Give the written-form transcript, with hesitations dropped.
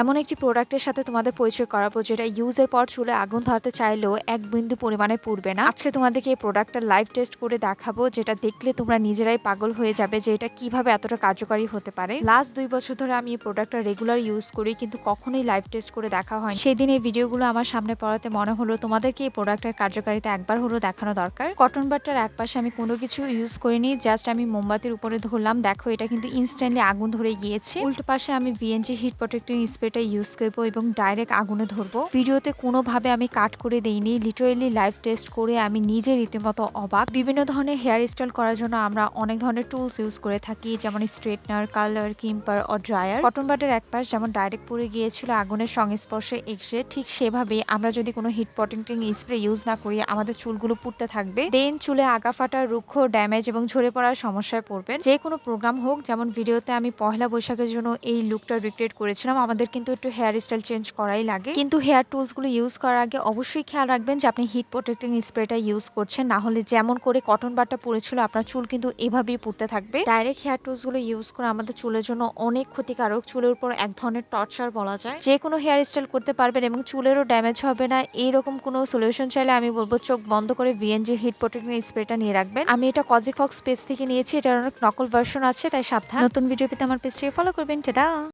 এমন একটি প্রোডাক্টের সাথে তোমাদের পরিচয় করাবো যেটা ইউজের পর চুলে আগুন ধরাতে চাইলেও এক বিন্দু পরিমাণে পুড়বে না। আজকে তোমাদেরকে এই প্রোডাক্টটা লাইভ টেস্ট করে দেখাবো, যেটা দেখলে তোমরা নিজেরাই পাগল হয়ে যাবে যে এটা কিভাবে এতটা কার্যকারী হতে পারে। লাস্ট 2 বছর ধরে আমি এই প্রোডাক্টটা রেগুলার ইউজ করি, কিন্তু কখনোই লাইভ টেস্ট করে দেখা হয়নি। সেদিন এই ভিডিওগুলো আমার সামনে পড়াতে মনে হলো তোমাদেরকে এই প্রোডাক্টের কার্যকারিতা একবার হলো দেখানো দরকার। কটন বাডটার এক পাশে আমি কোনো কিছু ইউজ করিনি, জাস্ট আমি মোমবাতির উপরে ধরলাম। দেখো এটা কিন্তু ইনস্ট্যান্টলি আগুন ধরে গিয়েছে। উল্টো পাশে আমি VNG হিট প্রোটেক্টিং স্প্রেটা ইউজ করবো এবং ডাইরেক্ট আগুনে ধরবো। ভিডিওতে কোনোভাবে আমি কাট করে দেইনি, লিটারেলি লাইভ টেস্ট করে আমি নিজে রীতিমতো অবাক। বিভিন্ন ধরনের হেয়ার স্টাইল করার জন্য আমরা অনেক ধরনের টুলস ইউজ করে থাকি, যেমন স্ট্রেটনার, কালার, কিম্পার ও ড্রায়ার। কটন বাডের এক পাশ যেমন ডাইরেক্ট পুড়ে গিয়েছিল আগুনের সংস্পর্শে এসে, ঠিক সেভাবে আমরা যদি কোনো হিট প্রোটেক্টিং স্প্রে ইউজ না করি আমাদের চুলগুলো পুড়তে থাকবে। দেন চুলে আগা ফাটা, রুক্ষ, ড্যামেজ এবং ঝরে পড়ার সমস্যায় পড়বেন। যে কোনো প্রোগ্রাম হোক, যেমন ভিডিওতে আমি পহেলা বৈশাখের জন্য এই লুকটা রিক্রিয়েট করেছিলাম, আমাদের কিন্তু একটু হেয়ার স্টাইল চেঞ্জ করাই লাগে। কিন্তু হেয়ার টুলস গুলো ইউজ করার আগে অবশ্যই খেয়াল রাখবেন যে আপনি হিট প্রোটেক্টিং স্প্রেটা ইউজ করছেন, না হলে যেমন করে কটন বাডটা পড়েছিল আপনার চুল কিন্তু এভাবেই পুড়তে থাকবে। ডাইরেক্ট হেয়ার টুলস গুলো ইউজ করে আমাদের চুলের জন্য অনেক ক্ষতিকারক, চুলের উপর এক ধরনের টর্চার বলা যায়। যে কোনো হেয়ার স্টাইল করতে পারবেন এবং চুলেরও ড্যামেজ হবে না, এইরকম কোনো সলিউশন চাইলে আমি বলবো চোখ বন্ধ করে VNG হিট প্রোটেক্টিং স্প্রেটা নিয়ে রাখবেন। আমি এটা কজিফক্স পেজ থেকে নিয়েছি, এটার অনেক নকল ভার্সন আছে, তাই সাবধান। নতুন ভিডিও পেতে আমার পেজটিকে ফলো করবেন। টাটা।